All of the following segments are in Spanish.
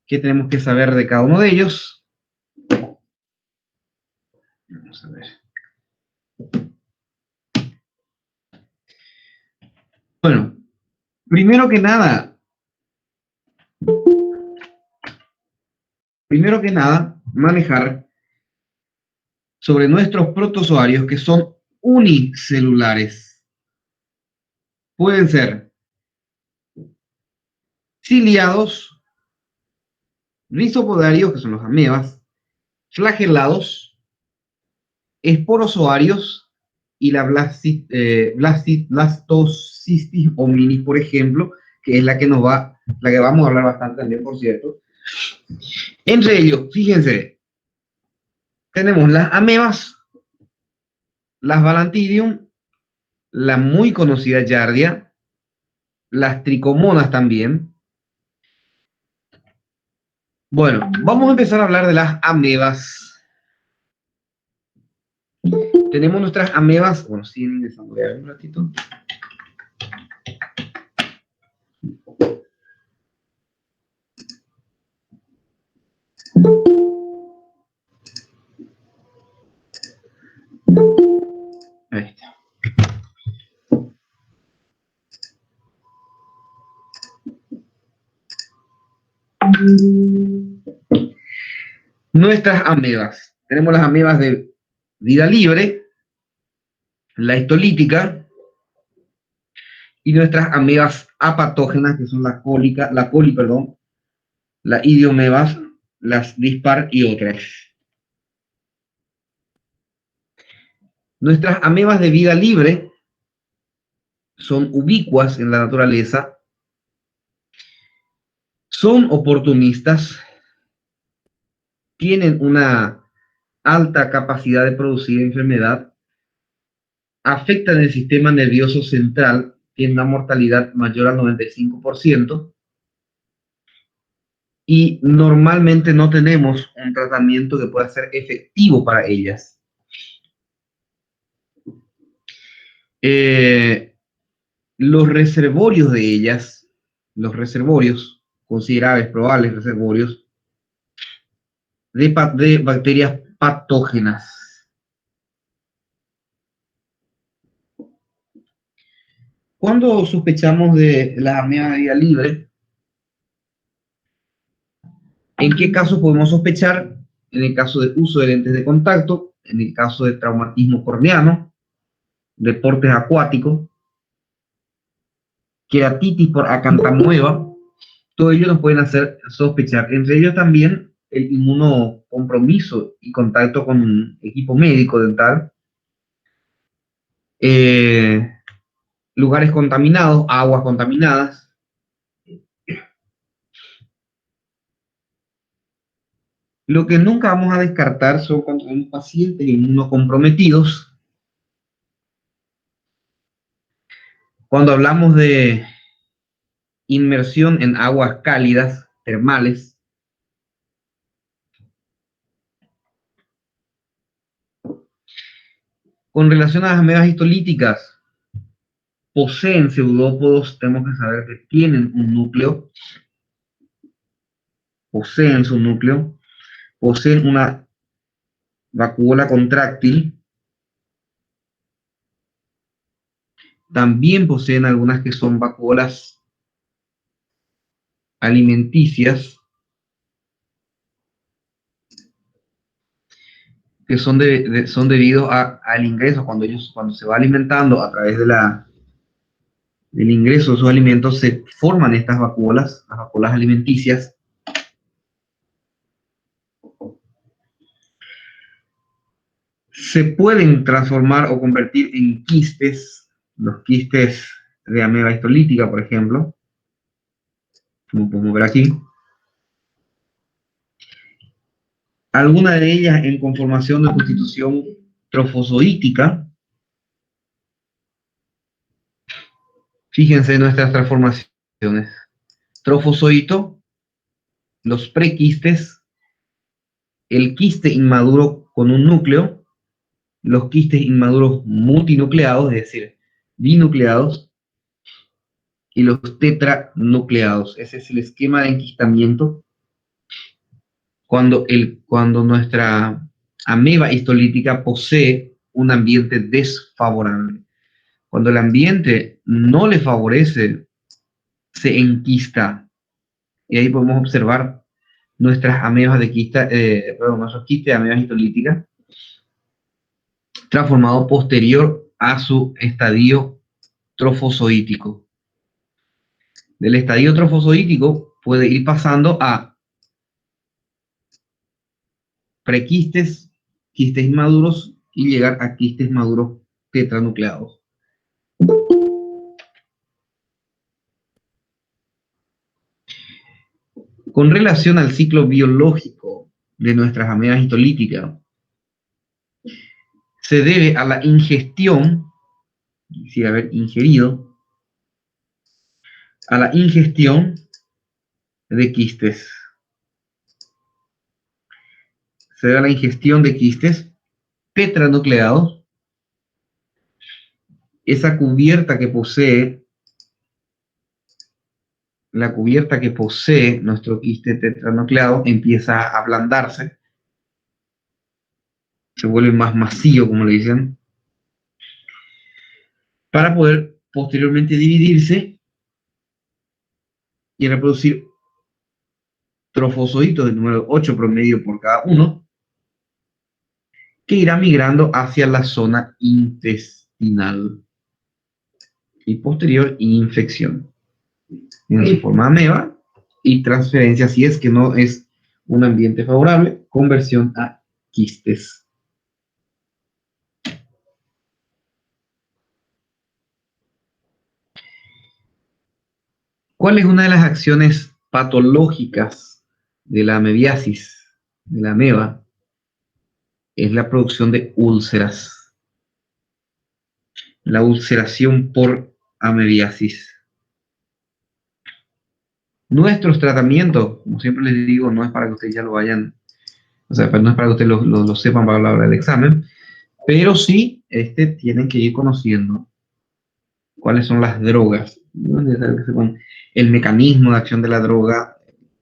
¿Qué tenemos que saber de cada uno de ellos? Vamos a ver. Bueno, primero que nada, manejar sobre nuestros protozoarios que son unicelulares. Pueden ser ciliados, rizopodarios, que son los amebas, flagelados, esporozoarios y la blastocystis hominis, por ejemplo, que es la que vamos a hablar bastante también, por cierto. Entre ellos, fíjense, tenemos las amebas, las Balantidium, la muy conocida Giardia, las tricomonas también. Bueno, vamos a empezar a hablar de las amebas. Tenemos nuestras amebas, bueno, siguen ingresando, voy a ver un ratito. Ahí está. Nuestras amebas. Tenemos las amebas de vida libre, la histolítica, y nuestras amebas apatógenas, que son la coli, la idiomebas, las dispar y otras. Nuestras amebas de vida libre son ubicuas en la naturaleza, son oportunistas, tienen una alta capacidad de producir enfermedad, afectan el sistema nervioso central, tienen una mortalidad mayor al 95%, y normalmente no tenemos un tratamiento que pueda ser efectivo para ellas. Los reservorios de ellas, los reservorios, considerables, probables reservorios de bacterias patógenas. Cuando sospechamos de la ameba de vida libre, ¿en qué casos podemos sospechar? En el caso de uso de lentes de contacto, en el caso de traumatismo corneano, deportes acuáticos, queratitis por acantamueva, todo ello nos pueden hacer sospechar. Entre ellos también el inmunocompromiso y contacto con un equipo médico dental, lugares contaminados, aguas contaminadas. Lo que nunca vamos a descartar son cuando tenemos pacientes inmunocomprometidos. Cuando hablamos de inmersión en aguas cálidas, termales, con relación a las amebas histolíticas, poseen pseudópodos, tenemos que saber que tienen un núcleo, poseen su núcleo, poseen una vacuola contráctil, también poseen algunas que son vacuolas alimenticias, que son debido al ingreso, cuando se va alimentando a través del ingreso de sus alimentos, se forman estas vacuolas, las vacuolas alimenticias. Se pueden transformar o convertir en quistes, los quistes de ameba histolítica, por ejemplo, como podemos ver aquí. Algunas de ellas en conformación de constitución trofozoítica. Fíjense en nuestras transformaciones. Trofozoito, los prequistes, el quiste inmaduro con un núcleo, los quistes inmaduros multinucleados, es decir, binucleados, y los tetranucleados. Ese es el esquema de enquistamiento cuando nuestra ameba histolítica posee un ambiente desfavorable. Cuando el ambiente no le favorece, se enquista. Y ahí podemos observar nuestras amebas de quista, nuestros quistes de amebas histolíticas transformado posterior a su estadio trofozoítico. Del estadio trofozoítico puede ir pasando a prequistes, quistes inmaduros y llegar a quistes maduros tetranucleados. Con relación al ciclo biológico de nuestras amebas histolíticas, se debe a la ingestión, si haber ingerido, a la ingestión de quistes. Se debe a la ingestión de quistes tetranucleados. Esa cubierta que posee, la cubierta que posee nuestro quiste tetranucleado empieza a ablandarse, se vuelve más masillo, como le dicen, para poder posteriormente dividirse y reproducir trofozoitos de número 8 promedio por cada uno, que irá migrando hacia la zona intestinal y posterior infección en su forma ameba y transferencia, si es que no es un ambiente favorable, conversión a quistes. ¿Cuál es una de las acciones patológicas de la amebiasis, de la ameba? Es la producción de úlceras. La ulceración por amebiasis. Nuestros tratamientos, como siempre les digo, no es para que ustedes ya lo vayan, o sea, no es para que ustedes lo sepan para la hora del examen, pero sí tienen que ir conociendo cuáles son las drogas, no es necesario que sepan el mecanismo de acción de la droga,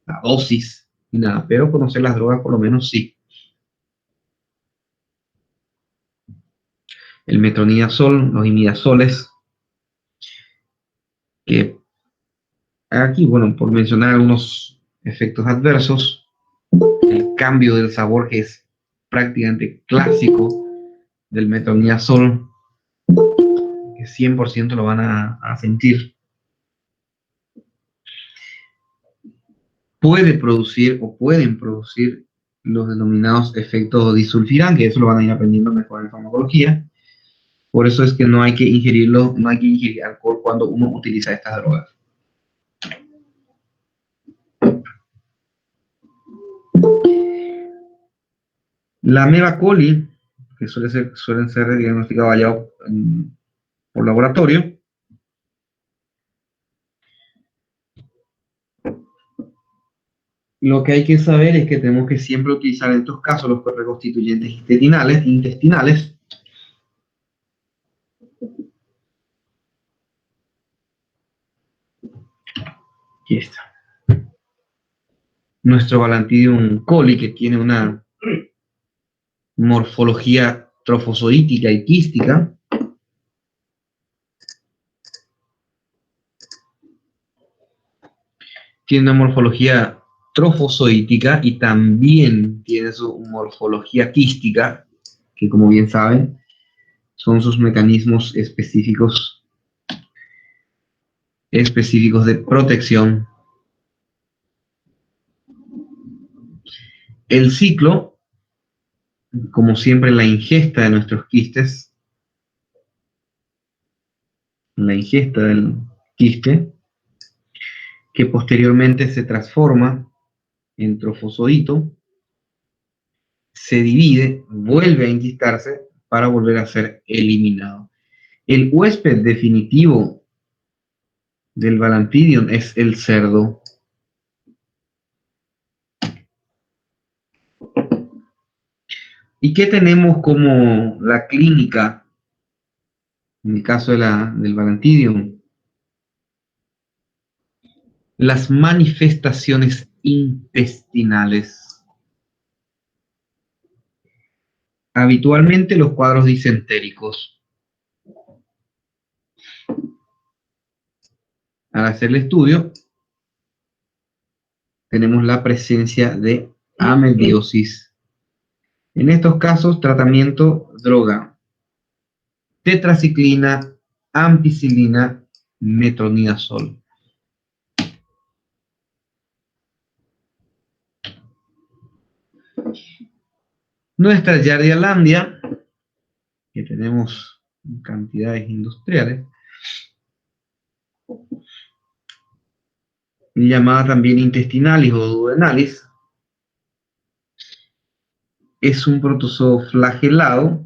la dosis, y nada, pero conocer las drogas por lo menos sí. El metronidazol, los imidazoles, que aquí, bueno, por mencionar algunos efectos adversos, el cambio del sabor que es prácticamente clásico del metronidazol, que 100% lo van a sentir, puede producir o pueden producir los denominados efectos disulfiram, que eso lo van a ir aprendiendo mejor en farmacología. Por eso es que no hay que ingerirlo, no hay que ingerir alcohol cuando uno utiliza estas drogas. La ameba coli, que suelen ser diagnosticados allá por laboratorio, lo que hay que saber es que tenemos que siempre utilizar en estos casos los reconstituyentes intestinales. Aquí está. Nuestro Balantidium coli, que tiene una morfología trofozoítica y quística. Tiene una morfología trofozoítica y también tiene su morfología quística, que como bien saben, son sus mecanismos específicos de protección. El ciclo, como siempre, la ingesta de nuestros quistes, la ingesta del quiste, que posteriormente se transforma en trofozoito, se divide, vuelve a enquistarse para volver a ser eliminado. El huésped definitivo del Balantidium es el cerdo. ¿Y qué tenemos como la clínica en el caso del Balantidium? las manifestaciones intestinales. Habitualmente los cuadros disentéricos. Al hacer el estudio, tenemos la presencia de amebiosis. En estos casos, tratamiento, droga, tetraciclina, ampicilina, metronidazol. Nuestra Giardialandia, que tenemos en cantidades industriales, llamada también intestinalis o duodenalis, es un protozoo flagelado,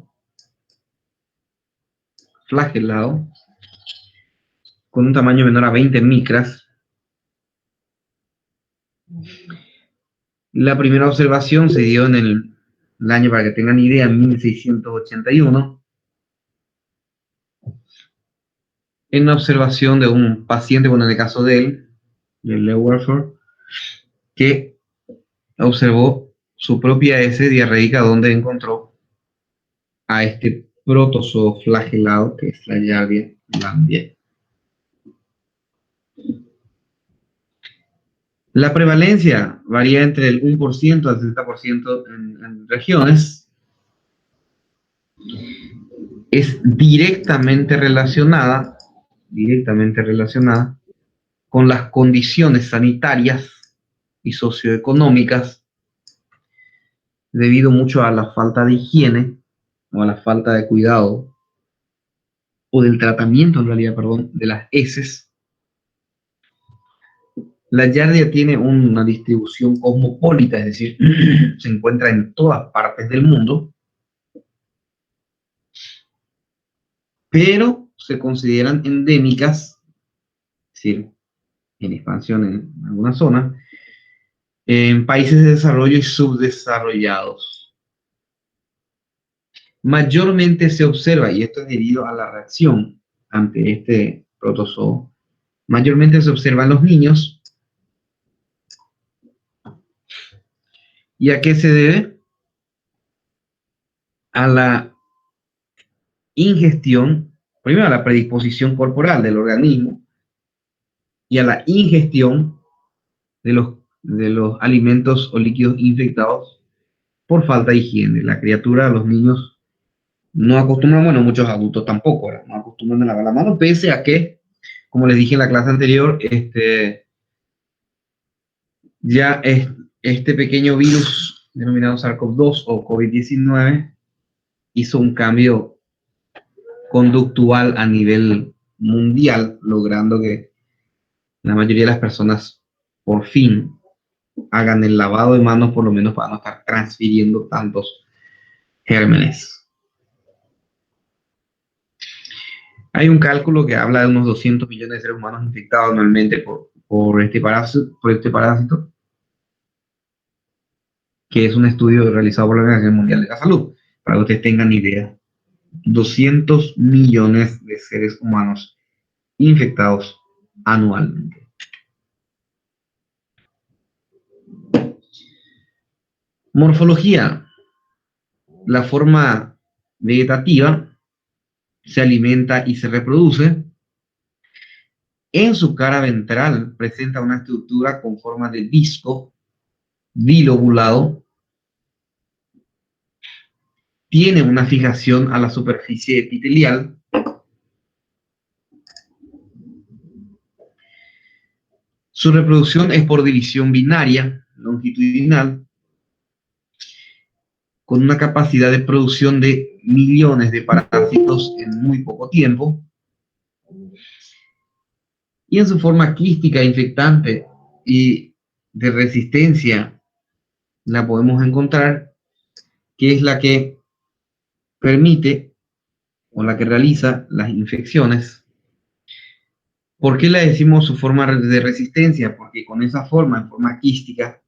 con un tamaño menor a 20 micras. La primera observación se dio en el año, para que tengan idea, en 1681, en una observación de un paciente, bueno, en el caso de él, de Leo Werford, que observó su propia heces diarreica, donde encontró a este protozoo flagelado, que es la Giardia. La prevalencia varía entre el 1% al 60% en regiones. Es directamente relacionada con las condiciones sanitarias y socioeconómicas, debido mucho a la falta de higiene o a la falta de cuidado o del tratamiento, en realidad, perdón, de las heces. La Giardia tiene una distribución cosmopolita, es decir, se encuentra en todas partes del mundo, pero se consideran endémicas, es decir, en expansión en algunas zonas, en países de desarrollo y subdesarrollados. Mayormente se observa, y esto es debido a la reacción ante este protozoo, mayormente se observa en los niños. ¿Y a qué se debe? A la ingestión, primero a la predisposición corporal del organismo y a la ingestión de los alimentos o líquidos infectados por falta de higiene. La criatura, los niños, no acostumbran, bueno, muchos adultos tampoco, ¿verdad? No acostumbran a lavar la mano, pese a que, como les dije en la clase anterior, ya este pequeño virus denominado SARS-CoV-2 o COVID-19 hizo un cambio conductual a nivel mundial, logrando que la mayoría de las personas por fin hagan el lavado de manos, por lo menos para no estar transfiriendo tantos gérmenes. Hay un cálculo que habla de unos 200 millones de seres humanos infectados anualmente por este parásito, que es un estudio realizado por la Organización Mundial de la Salud, para que ustedes tengan idea. 200 millones de seres humanos infectados anualmente. Morfología. La forma vegetativa se alimenta y se reproduce. En su cara ventral presenta una estructura con forma de disco bilobulado. Tiene una fijación a la superficie epitelial. Su reproducción es por división binaria, longitudinal, con una capacidad de producción de millones de parásitos en muy poco tiempo. Y en su forma quística, infectante y de resistencia, la podemos encontrar, que es la que permite o la que realiza las infecciones. ¿Por qué le decimos su forma de resistencia? Porque con esa forma, en forma quística,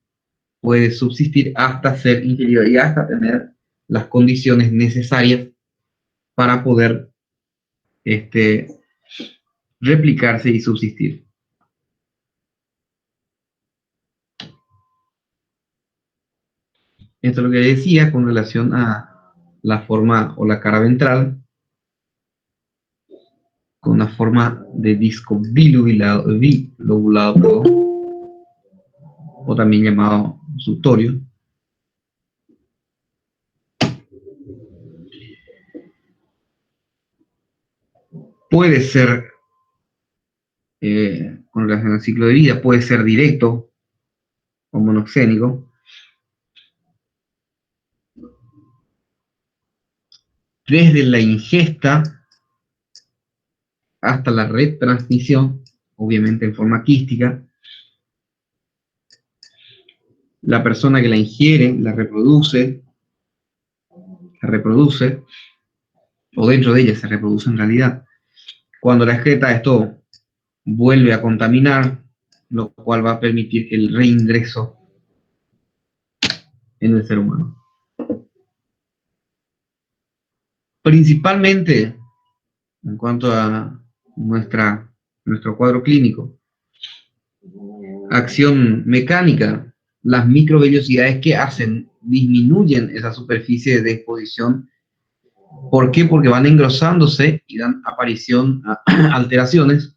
puede subsistir hasta ser ingerido y hasta tener las condiciones necesarias para poder replicarse y subsistir. Esto es lo que decía con relación a la forma o la cara ventral, con una forma de disco bilobulado, o también llamado suctorio. Puede ser, con relación al ciclo de vida, puede ser directo o monoxénico. Desde la ingesta hasta la retransmisión, obviamente en forma quística. La persona que la ingiere la reproduce, o dentro de ella se reproduce en realidad. Cuando la excreta, esto vuelve a contaminar, lo cual va a permitir el reingreso en el ser humano. Principalmente en cuanto a nuestro cuadro clínico, acción mecánica, las microvellosidades que hacen disminuyen esa superficie de exposición. ¿Por qué? Porque van engrosándose y dan aparición a alteraciones,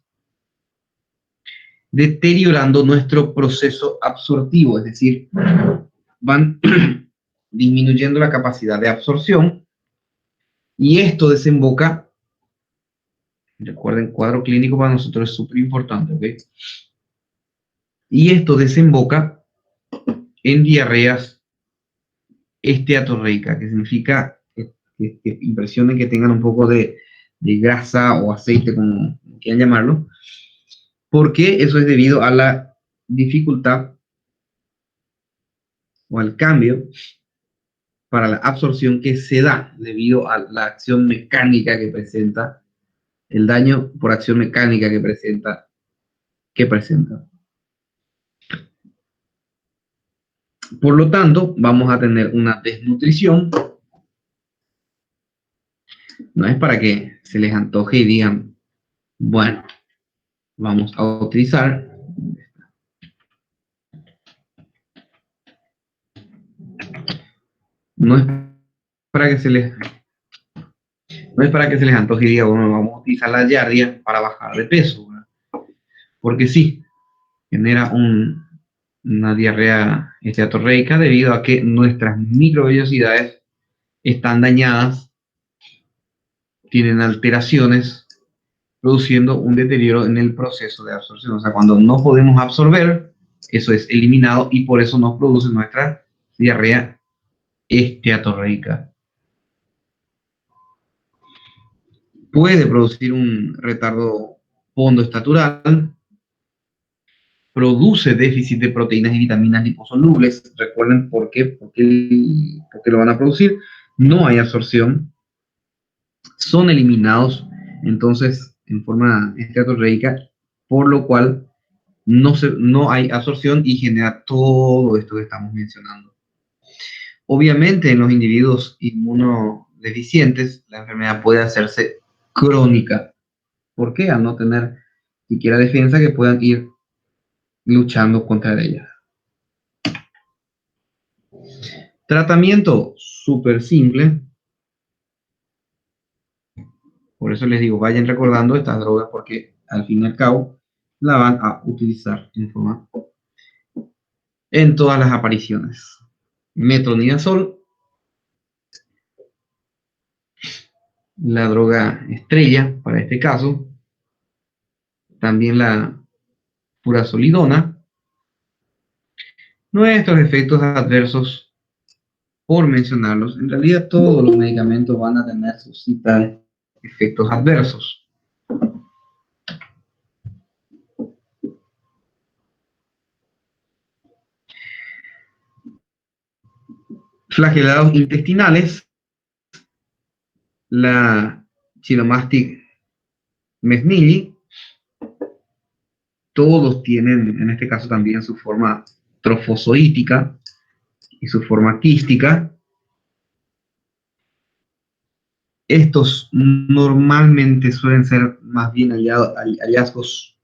deteriorando nuestro proceso absortivo, es decir, van disminuyendo la capacidad de absorción, y esto desemboca, recuerden, cuadro clínico para nosotros es súper importante, ¿ok? Y esto desemboca en diarreas esteatorreicas, que significa que impresionen que tengan un poco de grasa o aceite, como quieran llamarlo, porque eso es debido a la dificultad o al cambio para la absorción que se da debido a la acción mecánica que presenta, el daño por acción mecánica que presenta. Por lo tanto, vamos a tener una desnutrición. No es para que se les antoje y digan, bueno, vamos a utilizar, no es para que se les, no es para que se les antoje y digan, bueno, vamos a utilizar la giardia para bajar de peso, ¿verdad? Porque sí, genera una diarrea esteatorreica debido a que nuestras microvellosidades están dañadas, tienen alteraciones, produciendo un deterioro en el proceso de absorción. O sea, cuando no podemos absorber, eso es eliminado y por eso nos produce nuestra diarrea esteatorreica. Puede producir un retardo pondoestatural, produce déficit de proteínas y vitaminas liposolubles. Recuerden por qué, por qué lo van a producir. No hay absorción, son eliminados entonces en forma esteatorreica, por lo cual no hay absorción y genera todo esto que estamos mencionando. Obviamente en los individuos inmunodeficientes la enfermedad puede hacerse crónica. ¿Por qué? Al no tener siquiera defensa que puedan ir luchando contra ella. Tratamiento súper simple. Por eso les digo, vayan recordando estas drogas porque al fin y al cabo la van a utilizar en todas las apariciones. Metronidazol, la droga estrella para este caso. También la furazolidona. Nuestros efectos adversos, por mencionarlos, en realidad todos los medicamentos van a tener sus citas efectos adversos. Flagelados intestinales, la Chilomastic mesnili, todos tienen en este caso también su forma trofozoítica y su forma quística. Estos normalmente suelen ser más bien hallazgos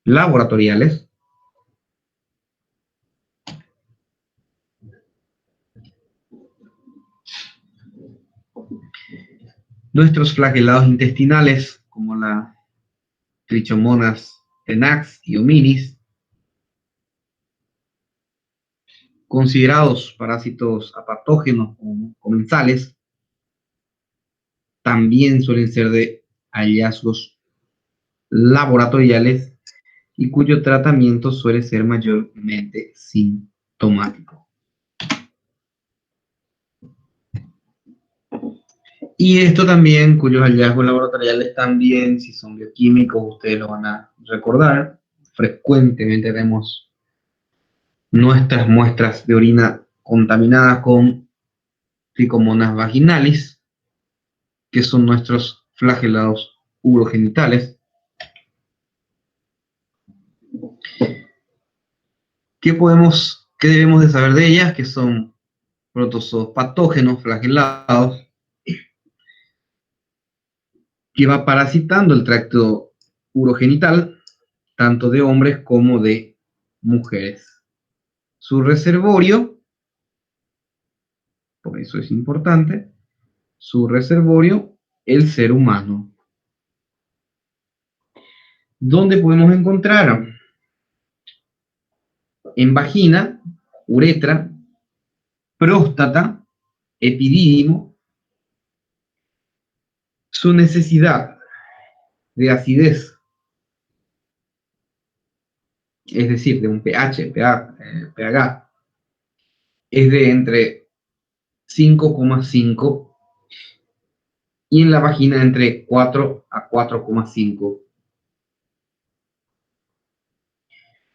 laboratoriales. Nuestros flagelados intestinales, como la Trichomonas tenax y hominis, considerados parásitos apatógenos o comensales, también suelen ser de hallazgos laboratoriales y cuyo tratamiento suele ser mayormente sintomático. Y esto también, cuyos hallazgos laboratoriales también, si son bioquímicos, ustedes lo van a recordar, frecuentemente vemos nuestras muestras de orina contaminadas con tricomonas vaginalis, que son nuestros flagelados urogenitales. ¿Qué debemos de saber de ellas? Que son protozoos patógenos flagelados que va parasitando el tracto urogenital, tanto de hombres como de mujeres. Su reservorio, por eso es importante, su reservorio, el ser humano. ¿Dónde podemos encontrar? En vagina, uretra, próstata, epidídimo. Su necesidad de acidez, es decir, de un pH, pH, es de entre 5,5 y en la vagina entre 4 a 4,5.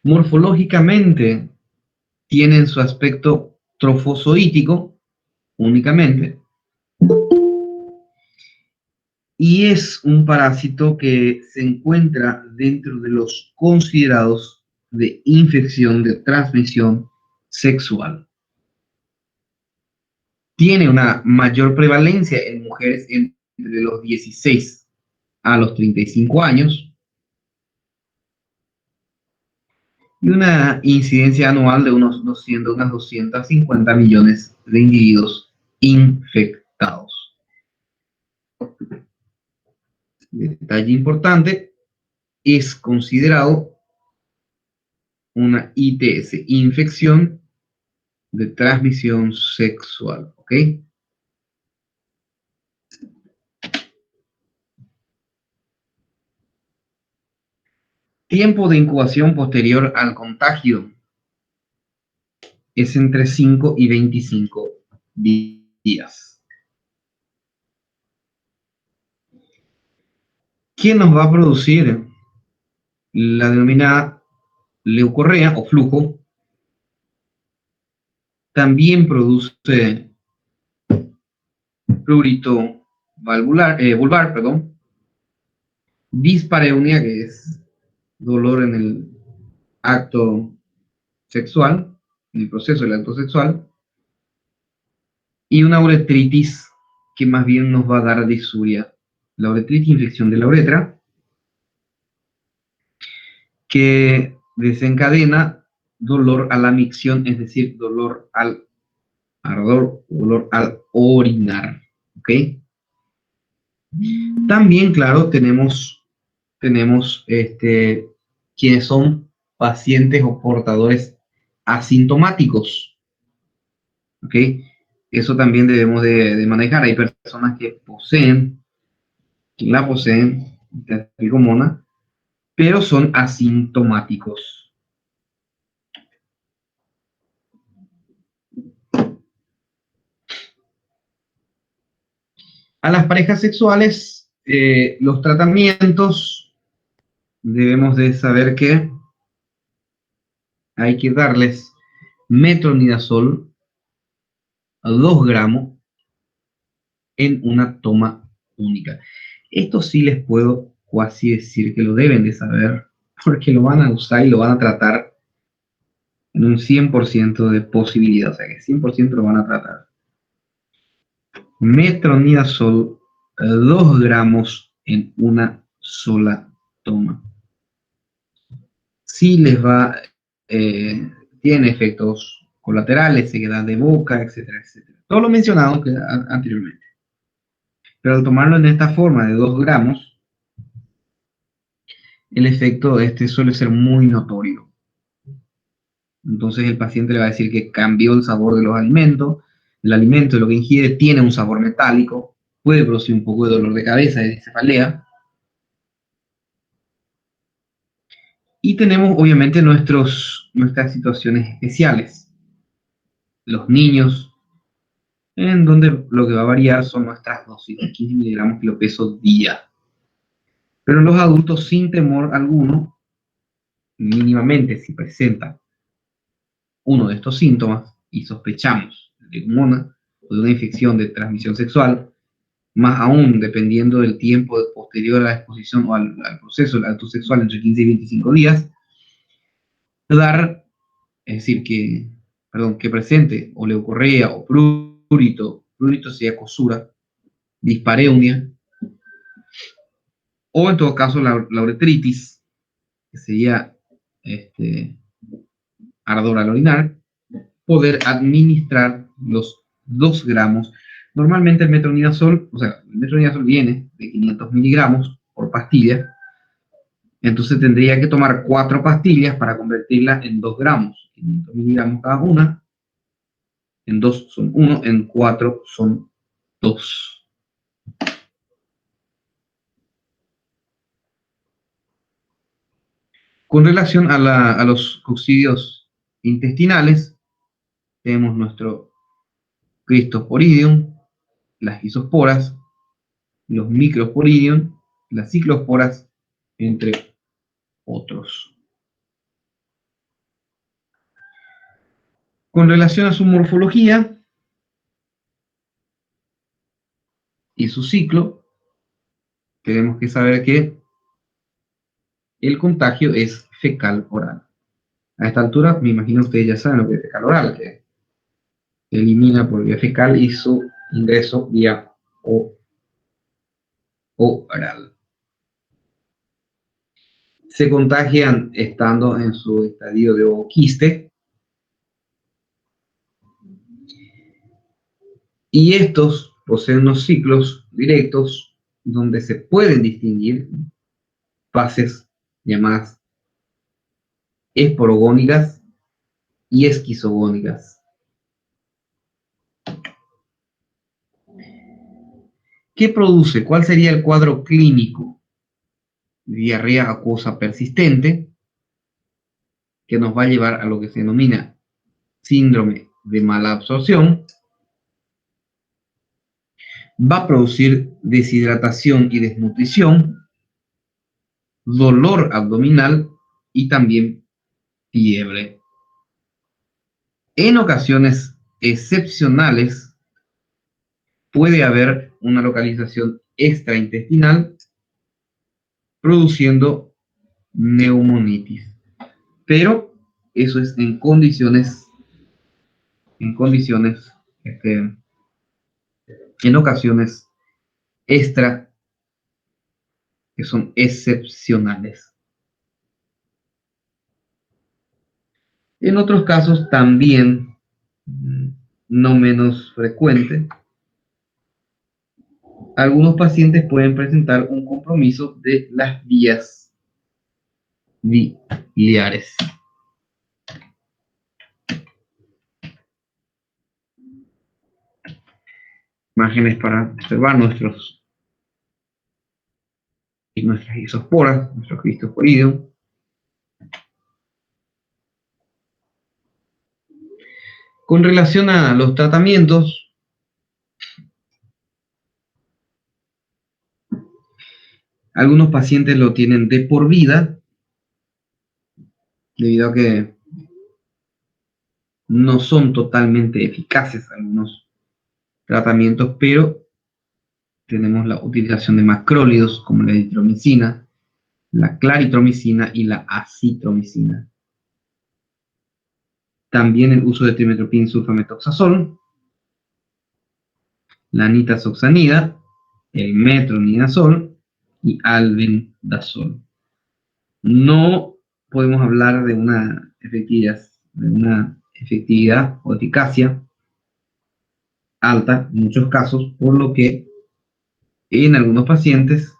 Morfológicamente tienen su aspecto trofozoítico únicamente y es un parásito que se encuentra dentro de los considerados de infección de transmisión sexual. Tiene una mayor prevalencia en mujeres entre los 16 a los 35 años y una incidencia anual de unas 250 millones de individuos infectados. Detalle importante, es considerado una ITS, infección de transmisión sexual, ¿ok? Tiempo de incubación posterior al contagio es entre 5 y 25 días. ¿Qué nos va a producir la denominada leucorrea o flujo? También produce prurito vulvar, dispareunia, que es dolor en el acto sexual, en el proceso del acto sexual, y una uretritis que más bien nos va a dar disuria. La uretritis, infección de la uretra, que desencadena dolor a la micción, es decir, dolor al ardor, dolor al orinar, ¿ok? También, claro, tenemos quienes son pacientes o portadores asintomáticos, ¿ok? Eso también debemos de manejar. Hay personas que la poseen, la tricomona, pero son asintomáticos. A las parejas sexuales, los tratamientos, debemos de saber que hay que darles metronidazol a 2 gramos en una toma única. Esto sí les puedo casi decir que lo deben de saber, porque lo van a usar y lo van a tratar en un 100% de posibilidad, o sea que 100% lo van a tratar. Metronidazol, 2 gramos en una sola toma. Sí les va, tiene efectos colaterales, sequedad de boca, etcétera, etcétera. Todo lo mencionado anteriormente. Pero al tomarlo en esta forma de 2 gramos, el efecto suele ser muy notorio. Entonces el paciente le va a decir que cambió el sabor de los alimentos, el alimento, lo que ingiere, tiene un sabor metálico, puede producir un poco de dolor de cabeza, de cefalea. Y tenemos obviamente nuestras situaciones especiales. Los niños, en donde lo que va a variar son nuestras dosis de 15 miligramos kilopeso día. Pero los adultos, sin temor alguno, mínimamente si presenta uno de estos síntomas y sospechamos de una o de una infección de transmisión sexual, más aún dependiendo del tiempo posterior a la exposición o al proceso del acto sexual entre 15 y 25 días, dar, es decir, que presente o leucorrea o prurito sería cosura, dispareunia, o en todo caso la uretritis, que sería ardor al orinar, poder administrar los 2 gramos. Normalmente el metronidazol, o sea, el metronidazol viene de 500 miligramos por pastilla, entonces tendría que tomar 4 pastillas para convertirla en 2 gramos. 500 miligramos cada una, en 2 son 1, en 4 son 2. Con relación a los coccidios intestinales, tenemos nuestro Cristosporidium, las isosporas, los Microsporidium, las ciclosporas, entre otros. Con relación a su morfología y su ciclo, tenemos que saber que el contagio es fecal-oral. A esta altura, me imagino ustedes ya saben lo que es fecal oral, que se elimina por vía fecal y su ingreso vía oral. Se contagian estando en su estadio de ooquiste, y estos poseen unos ciclos directos donde se pueden distinguir fases llamadas esporogónicas y esquizogónicas. ¿Qué produce? ¿Cuál sería el cuadro clínico? Diarrea acuosa persistente, que nos va a llevar a lo que se denomina síndrome de mala absorción. Va a producir deshidratación y desnutrición, dolor abdominal y también fiebre. En ocasiones excepcionales puede haber una localización extraintestinal produciendo neumonitis, pero eso es en ocasiones extra que son excepcionales. En otros casos también, no menos frecuente, algunos pacientes pueden presentar un compromiso de las vías biliares. Imágenes para observar nuestras isosporas, nuestro Cristosporidium. Con relación a los tratamientos, algunos pacientes lo tienen de por vida, debido a que no son totalmente eficaces algunos tratamientos, pero tenemos la utilización de macrólidos como la eritromicina, la claritromicina y la acitromicina. También el uso de trimethoprim sulfametoxazol, la nitazoxanida, el metronidazol y albendazol. No podemos hablar de una efectividad o eficacia alta en muchos casos, por lo que Y en algunos pacientes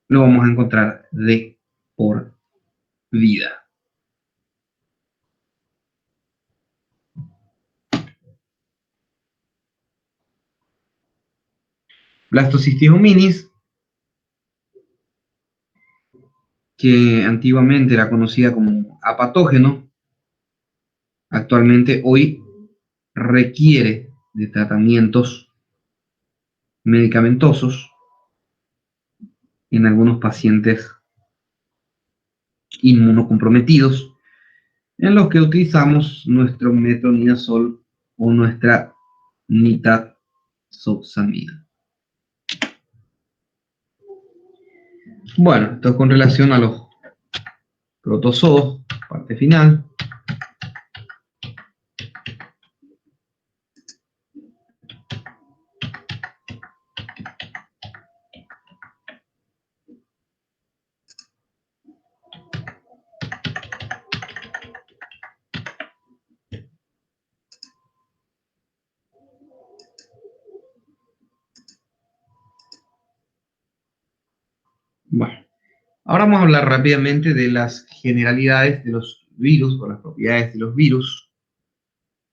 lo vamos a encontrar de por vida. Blastocistitis hominis, que antiguamente era conocida como apatógeno, actualmente hoy requiere de tratamientos medicamentosos en algunos pacientes inmunocomprometidos, en los que utilizamos nuestro metronidazol o nuestra nitazoxamida. Bueno, esto con relación a los protozoos, parte final. Bueno, ahora vamos a hablar rápidamente de las generalidades de los virus o las propiedades de los virus.